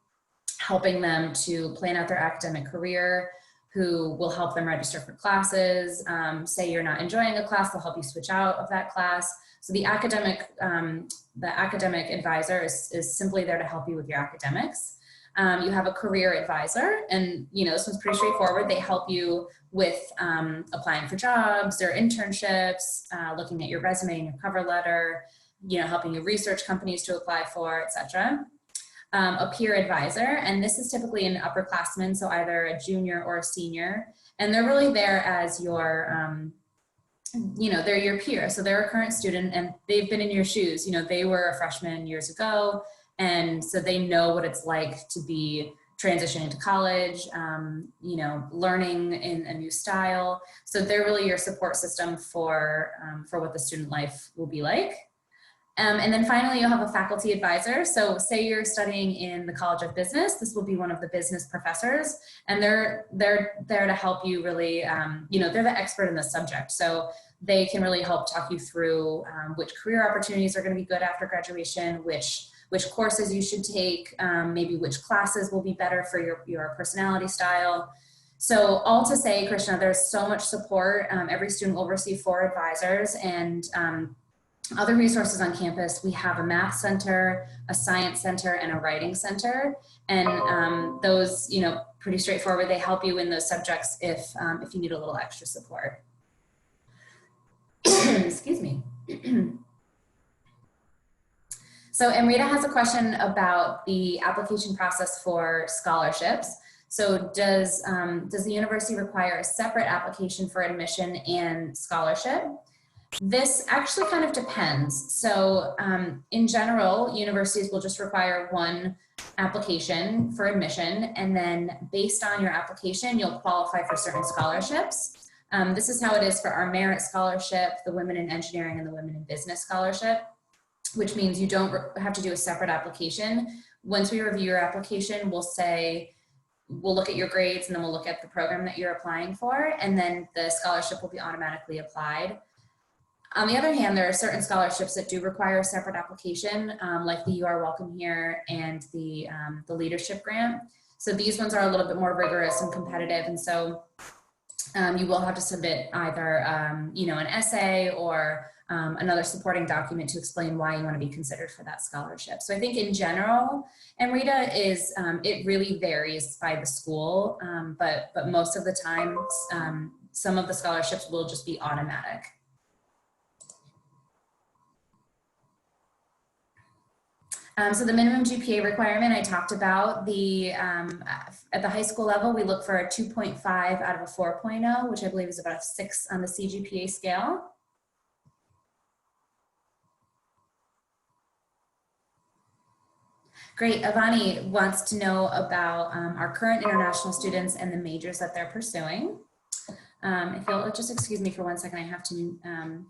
helping them to plan out their academic career, who will help them register for classes. Say you're not enjoying a class, they'll help you switch out of that class. So the academic advisor is simply there to help you with your academics. You have a career advisor, and this one's pretty straightforward. They help you with applying for jobs or internships, looking at your resume and your cover letter, helping you research companies to apply for, etc. A peer advisor, and this is typically an upperclassman, so either a junior or a senior, and they're really there as your, they're your peer. So they're a current student and they've been in your shoes. They were a freshman years ago, and so they know what it's like to be transitioning to college, learning in a new style. So they're really your support system for what the student life will be like. And then finally, you'll have a faculty advisor. So say you're studying in the College of Business, this will be one of the business professors, and they're there to help you really, they're the expert in the subject. So they can really help talk you through which career opportunities are going to be good after graduation, which courses you should take, maybe which classes will be better for your personality style. So all to say, Krishna, there's so much support. Every student will receive 4 advisors, and other resources on campus. We have a math center, a science center, and a writing center. And those, pretty straightforward. They help you in those subjects if you need a little extra support. Excuse me. So Amrita has a question about the application process for scholarships. So does the university require a separate application for admission and scholarship? This actually kind of depends. So in general, universities will just require 1 application for admission, and then based on your application, you'll qualify for certain scholarships. This is how it is for our merit scholarship, the Women in Engineering, and the Women in Business scholarship, which means you don't have to do a separate application. Once we review your application, we'll look at your grades, and then we'll look at the program that you're applying for, and then the scholarship will be automatically applied. On the other hand, there are certain scholarships that do require a separate application, like the You Are Welcome Here and the leadership grant. So these ones are a little bit more rigorous and competitive. And so you will have to submit either, you know, an essay or another supporting document to explain why you want to be considered for that scholarship. So I think in general, Amrita, is it really varies by the school, but most of the time, some of the scholarships will just be automatic. So the minimum GPA requirement I talked about, at the high school level, we look for a 2.5 out of a 4.0, which I believe is about a 6 on the CGPA scale. Great. Avani wants to know about our current international students and the majors that they're pursuing. If you'll just excuse me for 1 second, I have to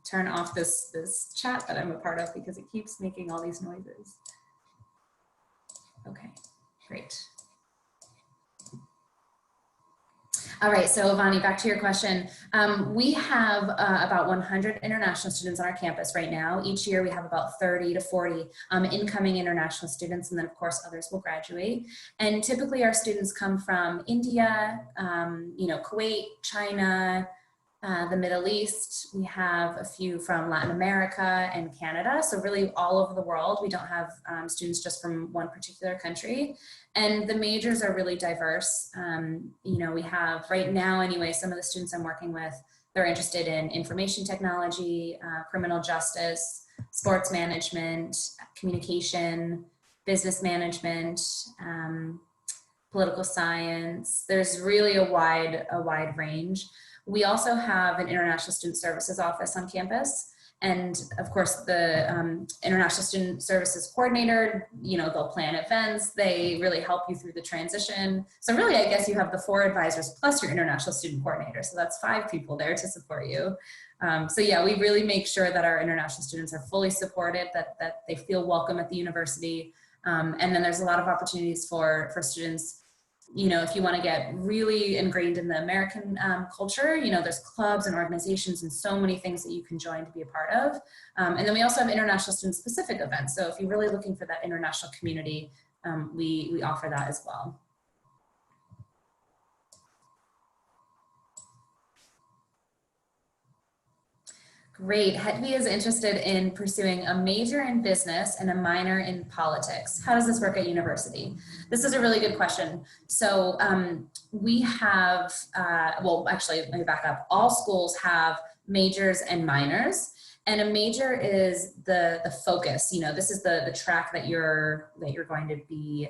turn off this chat that I'm a part of because it keeps making all these noises. Okay, great. All right, so Vani, back to your question. We have about 100 international students on our campus right now. Each year we have about 30 to 40 incoming international students, and then of course others will graduate. And typically our students come from India, you know, Kuwait, China, the Middle East. We have a few from Latin America and Canada. So really all over the world. We don't have students just from one particular country. And the majors are really diverse. You know, we have right now anyway, some of the students I'm working with, they're interested in information technology, criminal justice, sports management, communication, business management, political science. There's really a wide range. We also have an International Student Services office on campus. And of course, the International Student Services Coordinator, you know, they'll plan events, they really help you through the transition. So really, I guess you have the 4 advisors plus your International Student Coordinator. So that's 5 people there to support you. So yeah, we really make sure that our international students are fully supported, that they feel welcome at the university. And then there's a lot of opportunities for students. You know, if you want to get really ingrained in the American culture, you know, there's clubs and organizations and so many things that you can join to be a part of. And then we also have international student specific events. So if you're really looking for that international community, we offer that as well. Great. Hedvi is interested in pursuing a major in business and a minor in politics. How does this work at university? This is a really good question. So we have, well, actually, let me back up. All schools have majors and minors. And a major is the focus. You know, this is the track that you're going to be,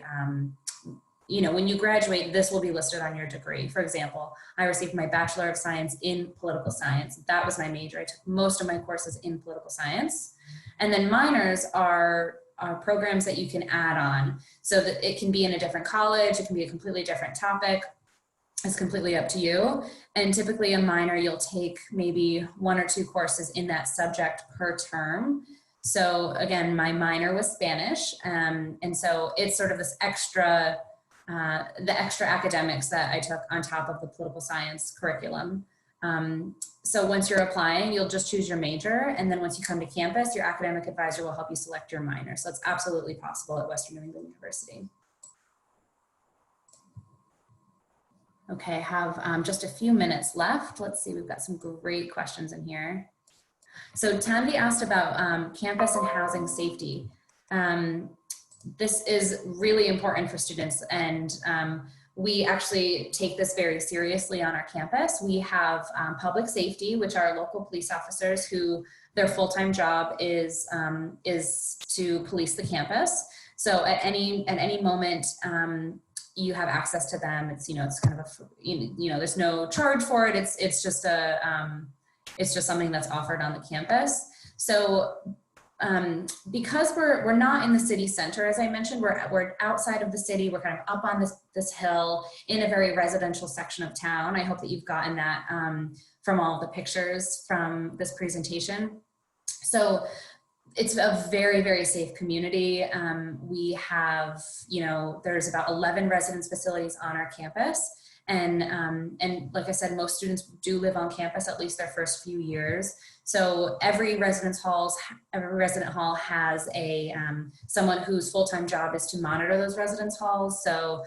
you know, when you graduate, this will be listed on your degree. For example, I received my Bachelor of Science in Political Science. That was my major. I took most of my courses in political science. And then minors are programs that you can add on. So that it can be in a different college, it can be a completely different topic. It's completely up to you. And typically a minor, you'll take maybe 1 or 2 courses in that subject per term. So again, my minor was Spanish. And so it's sort of this extra, the extra academics that I took on top of the political science curriculum. So once you're applying, you'll just choose your major. And then once you come to campus, your academic advisor will help you select your minor. So it's absolutely possible at Western New England University. Okay, I have just a few minutes left. Let's see, we've got some great questions in here. So Tanvi asked about campus and housing safety. This is really important for students, and we actually take this very seriously on our campus. We have public safety, which are local police officers who their full-time job is to police the campus. So at any moment, you have access to them. It's, you know, it's kind of a, you know, there's no charge for it. It's just something that's offered on the campus. So because we're not in the city center, as I mentioned, we're outside of the city. We're kind of up on this hill in a very residential section of town. I hope that you've gotten that from all of the pictures from this presentation. So it's a very, very safe community. We have, you know, there's about 11 residence facilities on our campus. And like I said, most students do live on campus at least their first few years. So every residence hall has a someone whose full-time job is to monitor those residence halls. So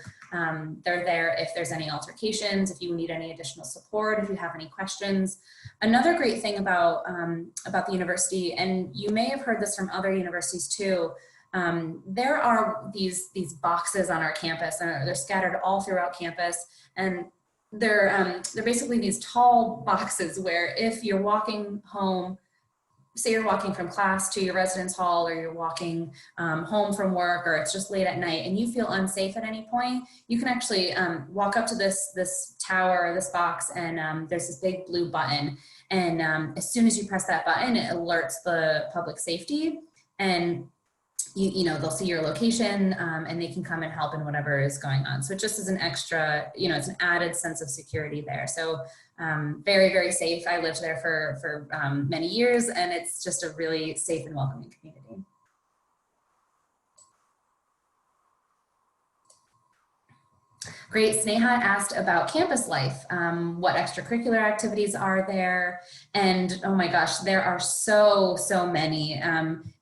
they're there if there's any altercations, if you need any additional support, if you have any questions. Another great thing about the university, and you may have heard this from other universities too, there are these boxes on our campus, and they're scattered all throughout campus, and they're basically these tall boxes where if you're walking home, say you're walking from class to your residence hall, or you're walking home from work, or it's just late at night and you feel unsafe at any point, you can actually walk up to this tower or this box, and there's this big blue button, and as soon as you press that button, it alerts the public safety, and you know, they'll see your location, and they can come and help in whatever is going on. So it just is an extra, you know, it's an added sense of security there. So very, very safe. I lived there for many years, and it's just a really safe and welcoming community. Great. Sneha asked about campus life. What extracurricular activities are there? And oh my gosh, there are so many.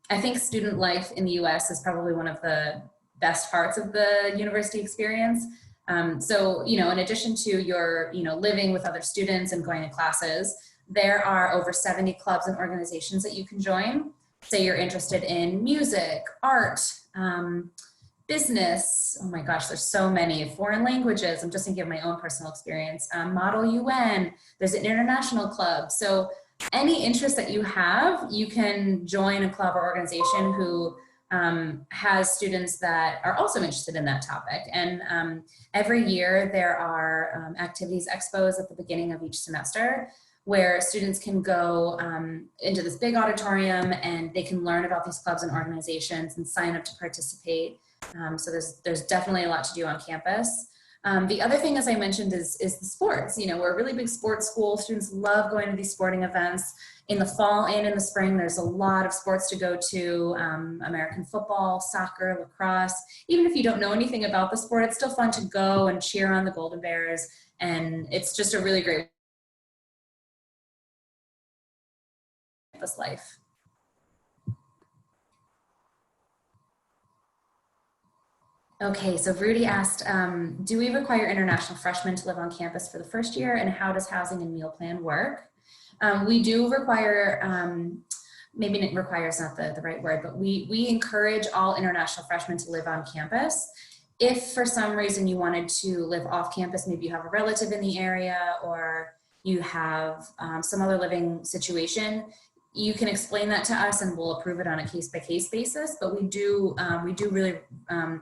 I think student life in the US is probably one of the best parts of the university experience. So, you know, in addition to your, you know, living with other students and going to classes, there are over 70 clubs and organizations that you can join. Say you're interested in music, art, business, oh my gosh, there's so many, foreign languages, I'm just thinking of my own personal experience, Model UN, there's an international club. So any interest that you have, you can join a club or organization who has students that are also interested in that topic. And every year there are activities expos at the beginning of each semester where students can go into this big auditorium and they can learn about these clubs and organizations and sign up to participate. So there's definitely a lot to do on campus. The other thing, as I mentioned, is the sports. You know, we're a really big sports school. Students love going to these sporting events. In the fall and in the spring, there's a lot of sports to go to, American football, soccer, lacrosse. Even if you don't know anything about the sport, it's still fun to go and cheer on the Golden Bears. And it's just a really great campus life. Okay, so Rudy asked, do we require international freshmen to live on campus for the first year, and how does housing and meal plan work? We do require, maybe require is not the right word, but we encourage all international freshmen to live on campus. If for some reason you wanted to live off campus, maybe you have a relative in the area or you have some other living situation, you can explain that to us and we'll approve it on a case-by-case basis, but we do really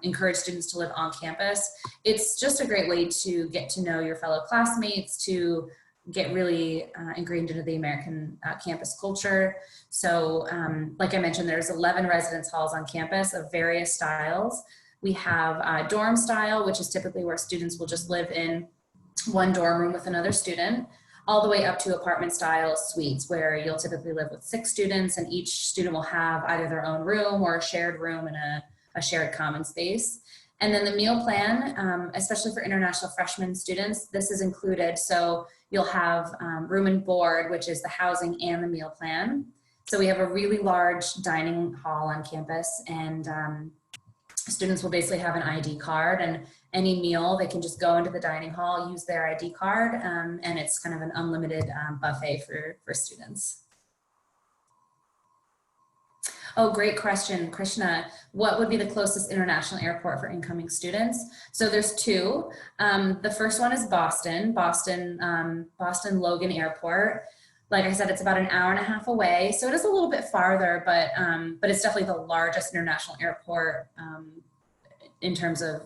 encourage students to live on campus. It's just a great way to get to know your fellow classmates, to get really ingrained into the American campus culture. So like I mentioned, there's 11 residence halls on campus of various styles. We have dorm style, which is typically where students will just live in one dorm room with another student, all the way up to apartment style suites where you'll typically live with 6 students and each student will have either their own room or a shared room and a shared common space. And then the meal plan, especially for international freshman students, this is included. So you'll have room and board, which is the housing and the meal plan. So we have a really large dining hall on campus, and students will basically have an ID card, and any meal, they can just go into the dining hall, use their ID card, and it's kind of an unlimited buffet for students. Oh, great question, Krishna. What would be the closest international airport for incoming students? So there's 2. The first one is Boston Logan Airport. Like I said, it's about an hour and a half away. So it is a little bit farther, but it's definitely the largest international airport in terms of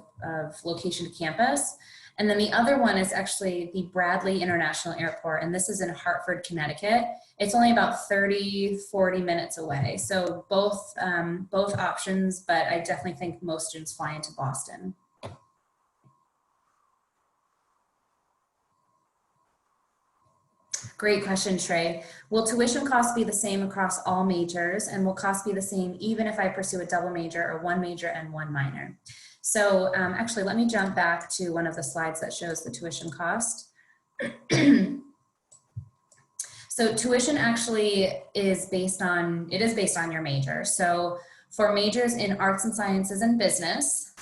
location to campus. And then the other one is actually the Bradley International Airport, and this is in Hartford, Connecticut. It's only about 30-40 minutes away. So both options, but I definitely think most students fly into Boston. Great question, Trey. Will tuition costs be the same across all majors, and will costs be the same even if I pursue a double major or one major and one minor? So actually, let me jump back to one of the slides that shows the tuition cost. So tuition actually is based on your major. So for majors in arts and sciences and business,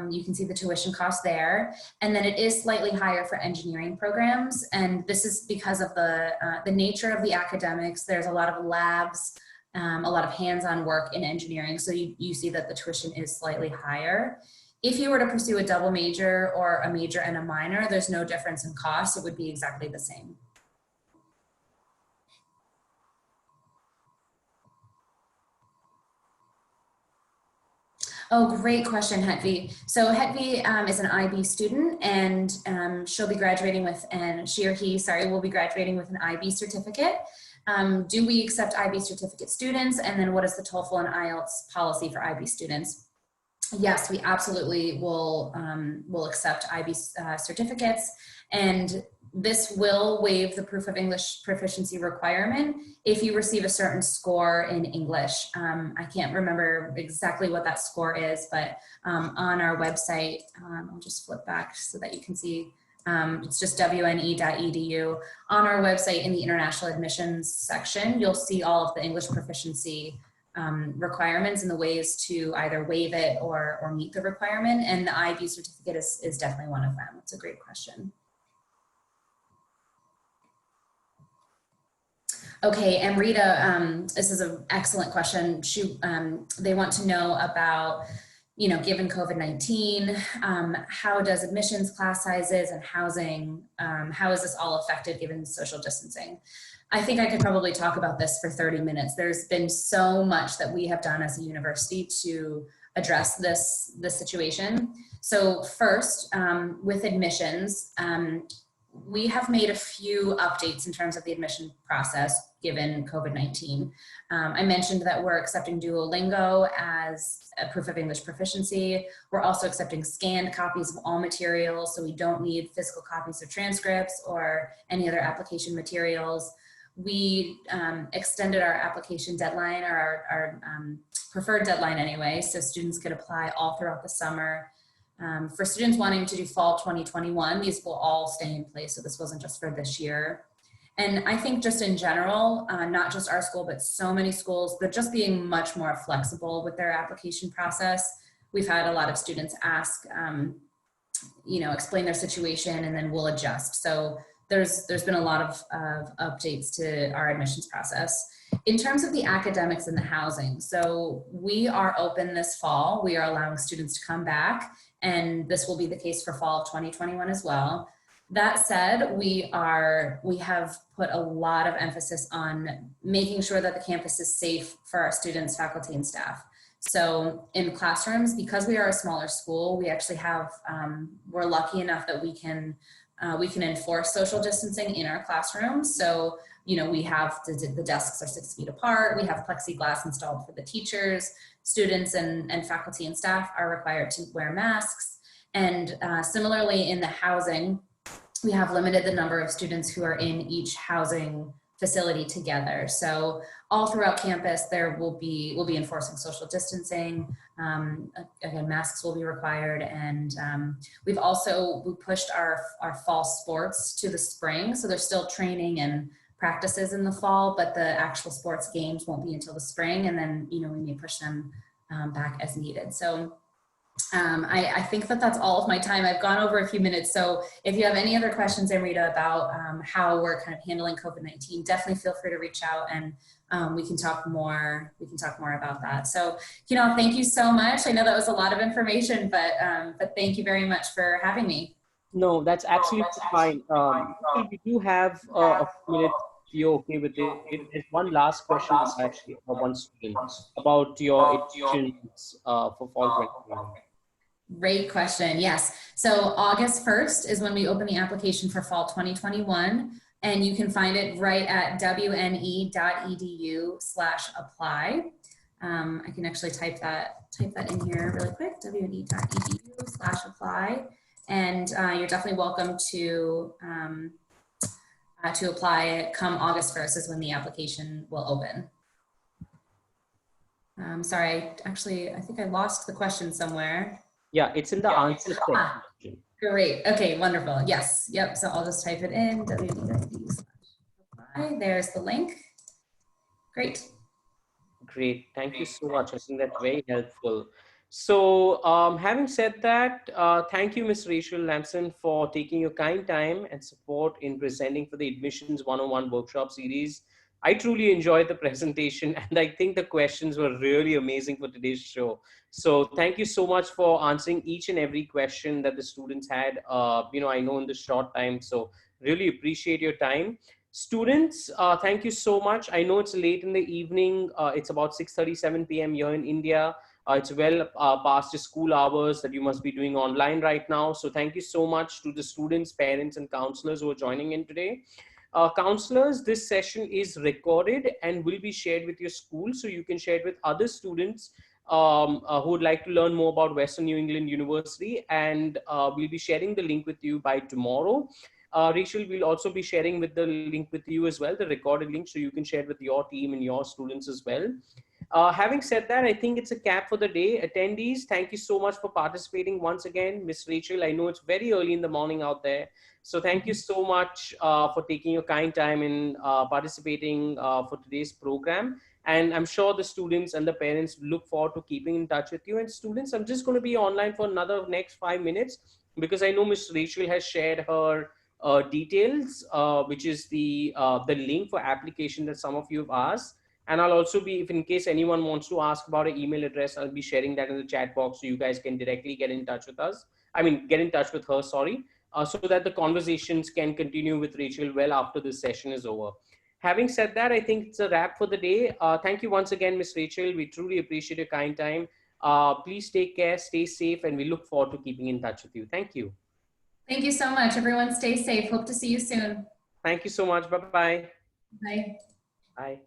you can see the tuition cost there. And then it is slightly higher for engineering programs. And this is because of the nature of the academics. There's a lot of labs, a lot of hands-on work in engineering. So you see that the tuition is slightly higher. If you were to pursue a double major or a major and a minor, there's no difference in cost. It would be exactly the same. Oh, great question, Hetvi. So Hetvi is an IB student, and she'll be graduating with, she or he, sorry, will be graduating with an IB certificate. Do we accept IB certificate students? And then what is the TOEFL and Ielts policy for IB students? Yes, we absolutely will accept IB certificates, and this will waive the proof of English proficiency requirement if you receive a certain score in English. I can't remember exactly what that score is, but on our website, I'll just flip back so that you can see, it's just wne.edu. On our website in the international admissions section, you'll see all of the English proficiency requirements and the ways to either waive it or meet the requirement, and the IB certificate is definitely one of them. It's a great question. Okay, and Rita, this is an excellent question. They want to know about, given COVID-19, how does admissions, class sizes, and housing, how is this all affected given social distancing? I think I could probably talk about this for 30 minutes. There's been so much that we have done as a university to address this situation. So first, with admissions, we have made a few updates in terms of the admission process given COVID-19. I mentioned that we're accepting Duolingo as a proof of English proficiency. We're also accepting scanned copies of all materials, so we don't need physical copies of transcripts or any other application materials. We extended our application deadline, or our preferred deadline anyway, so students could apply all throughout the summer. For students wanting to do fall 2021, these will all stay in place, so this wasn't just for this year. And I think just in general, not just our school, but so many schools, they're just being much more flexible with their application process. We've had a lot of students ask, explain their situation, and then we'll adjust. So there's been a lot of updates to our admissions process. In terms of the academics and the housing, so we are open this fall. We are allowing students to come back, and this will be the case for fall of 2021 as well. That said, we have put a lot of emphasis on making sure that the campus is safe for our students, faculty, and staff. So in classrooms, because we are a smaller school, we actually have, we're lucky enough that we can enforce social distancing in our classrooms. So, we have the desks are 6 feet apart. We have plexiglass installed for the teachers. Students and faculty and staff are required to wear masks. And similarly in the housing, we have limited the number of students who are in each housing facility together. So all throughout campus, we'll be enforcing social distancing. Again, masks will be required, and we pushed our fall sports to the spring. So there's still training and practices in the fall, but the actual sports games won't be until the spring, and then we may push them back as needed. So I think that's all of my time. I've gone over a few minutes. So if you have any other questions, Amrita, about how we're kind of handling COVID-19, definitely feel free to reach out, and we can talk more about that. So, thank you so much. I know that was a lot of information, but thank you very much for having me. No, that's absolutely fine. We do have a few minutes. You're okay with it? There's one last question actually for one student about your admissions for fall 2021. Great question. Yes. So August 1st is when we open the application for fall 2021, and you can find it right at wne.edu/apply. I can actually type that in here really quick, wne.edu/apply. And you're definitely welcome to apply come August 1st is when the application will open. Sorry, I think I lost the question somewhere. Yeah, it's in the answer section. Great. Okay, wonderful. Yes. Yep. So I'll just type it in www.apply. There's the link. Great. Great. Thank you so much. I think that's very helpful. So, having said that, thank you, Ms. Rachel Lamson, for taking your kind time and support in presenting for the Admissions 101 workshop series. I truly enjoyed the presentation, and I think the questions were really amazing for today's show. So, thank you so much for answering each and every question that the students had. I know in the short time, so really appreciate your time. Students, thank you so much. I know it's late in the evening. It's about 6:37 p.m. here in India. It's well past the school hours that you must be doing online right now. So thank you so much to the students, parents, and counselors who are joining in today. Counselors, this session is recorded and will be shared with your school, so you can share it with other students who would like to learn more about Western New England University, and we'll be sharing the link with you by tomorrow. Rachel will also be sharing with the link with you as well, the recorded link, so you can share it with your team and your students as well. Having said that, I think it's a cap for the day. Attendees, thank you so much for participating once again. Miss Rachel, I know it's very early in the morning out there. So thank you so much for taking your kind time in participating for today's program. And I'm sure the students and the parents look forward to keeping in touch with you. And students, I'm just going to be online for another next 5 minutes because I know Miss Rachel has shared her details, which is the link for application that some of you have asked. And I'll also be, if in case anyone wants to ask about an email address, I'll be sharing that in the chat box so you guys can directly get in touch with us. I mean, get in touch with her, sorry, so that the conversations can continue with Rachel well after this session is over. Having said that, I think it's a wrap for the day. Thank you once again, Miss Rachel. We truly appreciate your kind time. Please take care, stay safe, and we look forward to keeping in touch with you. Thank you. Thank you so much. Everyone stay safe. Hope to see you soon. Thank you so much. Bye-bye. Bye. Bye.